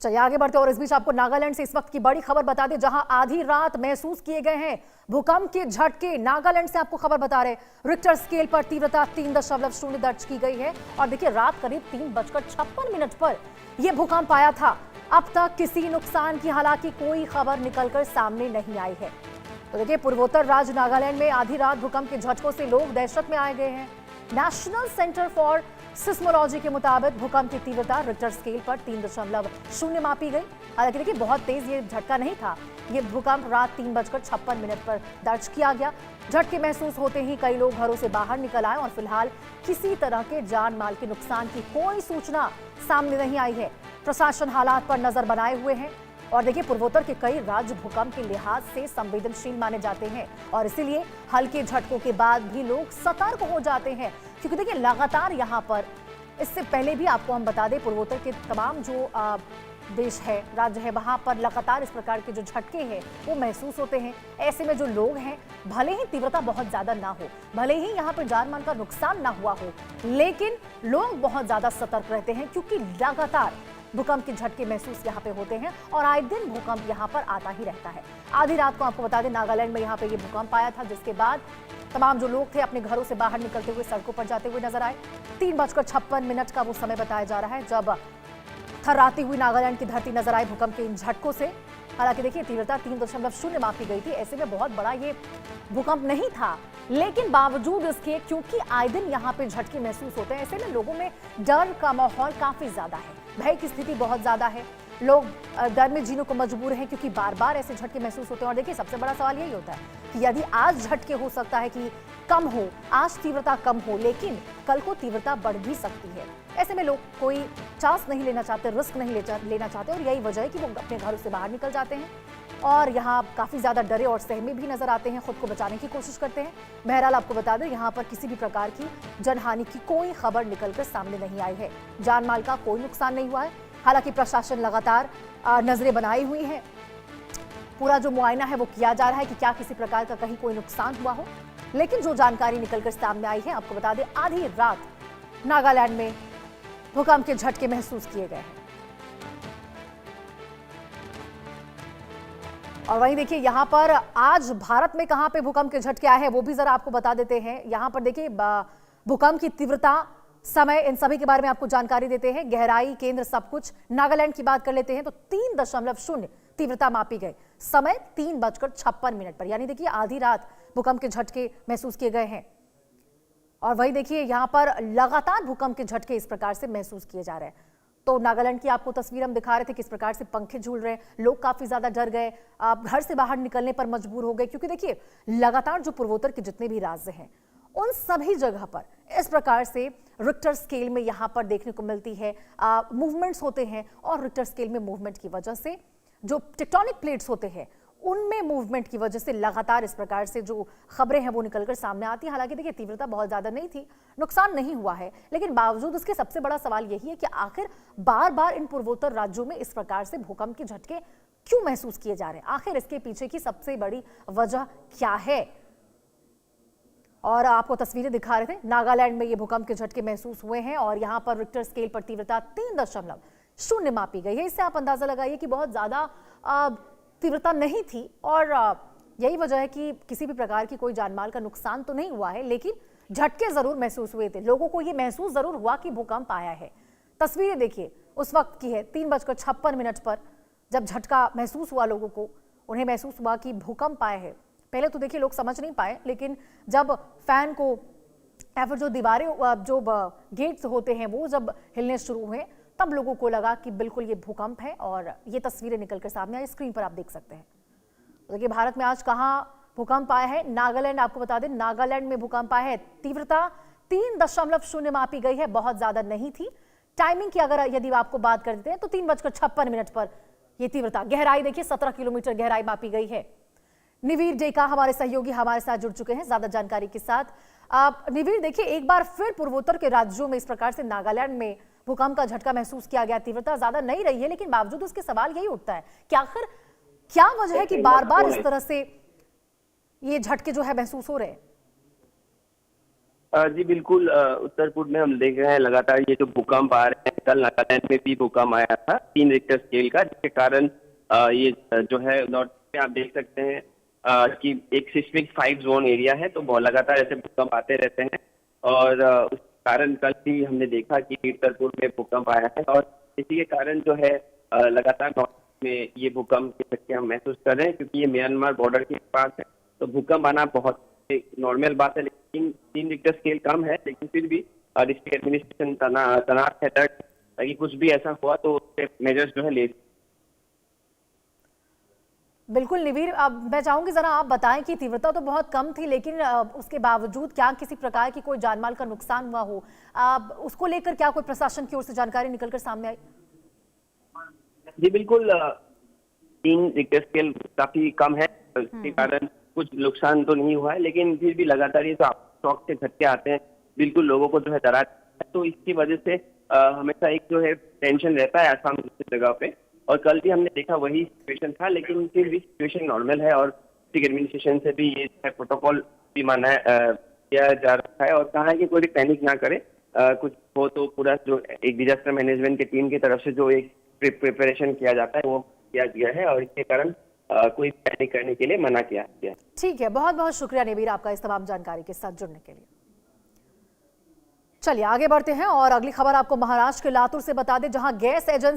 चलिए आगे बढ़ते और इस बीच आपको नागालैंड से इस वक्त की बड़ी खबर बता दें, जहां आधी रात महसूस किए गए हैं भूकंप के झटके। नागालैंड से आपको खबर बता रहे, रिक्टर स्केल पर तीव्रता 3.0 दर्ज की गई है। और देखिए रात करीब 3:56 पर यह भूकंप आया था। अब तक किसी नुकसान की हालांकि कोई खबर निकलकर सामने नहीं आई है। तो देखिए पूर्वोत्तर राज्य नागालैंड में आधी रात भूकंप के झटकों से लोग दहशत में आ गए हैं। नेशनल सेंटर फॉर सिस्मोलॉजी के मुताबिक भूकंप की तीव्रता रिक्टर स्केल पर 3.0 मापी गई। हालांकि देखिए बहुत तेज ये झटका नहीं था। ये भूकंप रात 3:56 पर दर्ज किया गया। झटके महसूस होते ही कई लोग घरों से बाहर निकल आए और फिलहाल किसी तरह के जान माल के नुकसान की कोई सूचना सामने नहीं आई है। प्रशासन हालात पर नजर बनाए हुए हैं। और देखिए पूर्वोत्तर के कई राज्य भूकंप के लिहाज से संवेदनशील माने जाते हैं और इसीलिए हल्के झटकों के बाद भी लोग सतर्क हो जाते हैं, क्योंकि देखिए लगातार यहाँ पर इससे पहले भी आपको हम बता दें पूर्वोत्तर के तमाम जो देश है, राज्य है, वहां पर लगातार इस प्रकार के जो झटके हैं वो महसूस होते हैं। ऐसे में जो लोग हैं, भले ही तीव्रता बहुत ज्यादा ना हो, भले ही यहाँ पर जान माल का नुकसान ना हुआ हो, लेकिन लोग बहुत ज्यादा सतर्क रहते हैं, क्योंकि लगातार भूकंप के झटके महसूस यहाँ पे होते हैं और आए दिन भूकंप यहाँ पर आता ही रहता है। आधी रात को आपको बता दें नागालैंड में यहाँ पे ये भूकंप आया था, जिसके बाद तमाम जो लोग थे अपने घरों से बाहर निकलते हुए सड़कों पर जाते हुए नजर आए। 3:56 का वो समय बताया जा रहा है जब थर्राती हुई नागालैंड की धरती नजर आई भूकंप के इन झटकों से। हालांकि देखिए तीव्रता 3.0 मापी गई थी। ऐसे में बहुत बड़ा ये भूकंप नहीं था, लेकिन बावजूद इसके क्योंकि आए दिन यहाँ पे झटके महसूस होते हैं, ऐसे में लोगों में डर का माहौल काफी ज्यादा है। भय की स्थिति बहुत ज्यादा है। लोग डर में जीने को मजबूर हैं, क्योंकि बार बार ऐसे झटके महसूस होते हैं। और देखिए सबसे बड़ा सवाल यही होता है कि यदि आज झटके हो सकता है कि कम हो, आज तीव्रता कम हो, लेकिन कल को तीव्रता बढ़ भी सकती है। ऐसे में लोग कोई चांस नहीं लेना चाहते, रिस्क नहीं लेना चाहते और यही वजह है कि वो अपने घरों से बाहर निकल जाते हैं और यहाँ काफी ज्यादा डरे और सहमे भी नजर आते हैं, खुद को बचाने की कोशिश करते हैं। बहरहाल आपको बता दें यहाँ पर किसी भी प्रकार की जनहानि की कोई खबर निकलकर सामने नहीं आई है। जान माल का कोई नुकसान नहीं हुआ है। हालांकि प्रशासन लगातार नजरें बनाई हुई है। पूरा जो मुआयना है वो किया जा रहा है कि क्या किसी प्रकार का कहीं कोई नुकसान हुआ हो, लेकिन जो जानकारी निकलकर सामने आई है, आपको बता दें आधी रात नागालैंड में भूकंप के झटके महसूस किए गए हैं। और वहीं देखिए यहाँ पर आज भारत में कहां पे भूकंप के झटके आए हैं वो भी जरा आपको बता देते हैं। यहाँ पर देखिए भूकंप की तीव्रता, समय, इन सभी के बारे में आपको जानकारी देते हैं। गहराई, केंद्र, सब कुछ। नागालैंड की बात कर लेते हैं तो 3.0 तीव्रता मापी गई। समय 3:56 पर, यानी देखिए आधी रात भूकंप के झटके महसूस किए गए हैं। और वही देखिए यहाँ पर लगातार भूकंप के झटके इस प्रकार से महसूस किए जा रहे हैं। तो नागालैंड की आपको तस्वीर हम दिखा रहे थे किस प्रकार से पंखे झूल रहे हैं, लोग काफी ज्यादा डर गए, घर से बाहर निकलने पर मजबूर हो गए, क्योंकि देखिए लगातार जो पूर्वोत्तर के जितने भी राज्य हैं उन सभी जगह पर इस प्रकार से रिक्टर स्केल में यहाँ पर देखने को मिलती है मूवमेंट्स होते हैं। और रिक्टर स्केल में मूवमेंट की वजह से जो टेक्टोनिक प्लेट्स होते हैं उनमें मूवमेंट की वजह से लगातार इस प्रकार से जो खबरें हैं वो निकलकर सामने आती है। हालांकि देखिए तीव्रता बहुत ज्यादा नहीं थी, नुकसान नहीं हुआ है, लेकिन बावजूद उसके सबसे बड़ा सवाल यही है कि आखिर बार बार इन पूर्वोत्तर राज्यों में इस प्रकार से भूकंप के झटके क्यों महसूस किए जा रहे हैं, आखिर इसके पीछे की सबसे बड़ी वजह क्या है। और आपको तस्वीरें दिखा रहे थे, नागालैंड में ये भूकंप के झटके महसूस हुए हैं और यहाँ पर रिक्टर स्केल पर तीव्रता 3.0 मापी गई है। इससे आप अंदाजा लगाइए कि बहुत ज्यादा तीव्रता नहीं थी और यही वजह है कि किसी भी प्रकार की कोई जानमाल का नुकसान तो नहीं हुआ है, लेकिन झटके जरूर महसूस हुए थे। लोगों को ये महसूस जरूर हुआ कि भूकंप आया है। तस्वीरें देखिए उस वक्त की है, 3:56 पर जब झटका महसूस हुआ लोगों को, उन्हें महसूस हुआ कि भूकंप आया है। पहले तो देखिए लोग समझ नहीं पाए, लेकिन जब फैन को या फिर जो दीवारें, जो गेट्स होते हैं वो जब हिलने शुरू हुए, तब लोगों को लगा कि बिल्कुल ये भूकंप है। और ये तस्वीरें निकलकर सामने आई, स्क्रीन पर आप देख सकते हैं। देखिए भारत में आज कहां भूकंप आया है, नागालैंड। आपको बता दें नागालैंड में भूकंप आया है। तीव्रता 3.0 मापी गई है, बहुत ज्यादा नहीं थी। टाइमिंग की अगर यदि आपको बात कर देते हैं तो 3:56 पर यह तीव्रता। गहराई देखिए 17 किलोमीटर गहराई मापी गई है। निवीर डेका हमारे सहयोगी हमारे साथ जुड़ चुके हैं ज्यादा जानकारी के साथ। निवीर देखिए एक बार फिर पूर्वोत्तर के राज्यों में इस प्रकार से नागालैंड में भूकंप का झटका महसूस किया गया। तीव्रता ज्यादा नहीं रही है, लेकिन बावजूद उसके सवाल यही उठता है कि आखिर क्या वजह है कि बार बार इस तरह से ये झटके जो है महसूस हो रहे हैं। जी बिल्कुल, उत्तर पूर्व में हम देख रहे हैं लगातार ये जो भूकंप आ रहे हैं। कल नागालैंड में भी भूकंप आया था 3 रिक्टर स्केल का, जिसके कारण ये जो है नॉर्थ में आप देख सकते हैं कि एक सिस्मिक 5 जोन एरिया है, तो बहुत लगातार ऐसे भूकंप आते रहते हैं। और उस कारण कल भी हमने देखा कि उत्तर पूर्व में भूकंप आया है, और इसी के कारण जो है लगातार नॉर्थ में ये भूकंप के झटके हम महसूस कर रहे हैं, क्योंकि ये म्यांमार बॉर्डर के पास है। तो भूकंप आना बहुत नॉर्मल बात है, लेकिन 3 रिक्टर स्केल कम है, लेकिन फिर भी डिस्ट्रिक्ट एडमिनिस्ट्रेशन तैनात है ताकि कुछ भी ऐसा हुआ तो उसके मेजर्स जो है ले। बिल्कुल निवीर, अब मैं चाहूंगी जरा आप बताएं कि तीव्रता तो बहुत कम थी, लेकिन उसके बावजूद क्या किसी प्रकार की कोई जानमाल का नुकसान हुआ हो? उसको लेकर क्या कोई प्रशासन की ओर से जानकारी निकलकर सामने आई? जी बिल्कुल, 3 रिक्टर स्केल काफी कम है, इसके कारण कुछ नुकसान तो नहीं हुआ है, लेकिन फिर भी लगातार ये जो शॉक के झटके आते हैं बिल्कुल लोगों को जो है डरा, तो इसकी वजह से हमेशा एक जो है टेंशन रहता है आसाम जैसी जगह पे। और कल भी हमने देखा वही सिचुएशन था, लेकिन फिर भी सिचुएशन नॉर्मल है, और डिस्ट्रिक्ट एडमिनिस्ट्रेशन से भी ये प्रोटोकॉल भी माना है, किया जा रहा है, और कहा है कि कोई भी पैनिक ना करे। कुछ हो तो पूरा जो एक डिजास्टर मैनेजमेंट की टीम की तरफ से जो एक प्रिपरेशन किया जाता है वो किया गया है, और इसके कारण कोई पैनिक करने के लिए मना किया गया। ठीक है, बहुत बहुत शुक्रिया निवीर आपका इस तमाम जानकारी के साथ जुड़ने के लिए। चलिए आगे बढ़ते हैं और अगली खबर आपको महाराष्ट्र के लातूर से बता दें, जहां गैस एजेंसी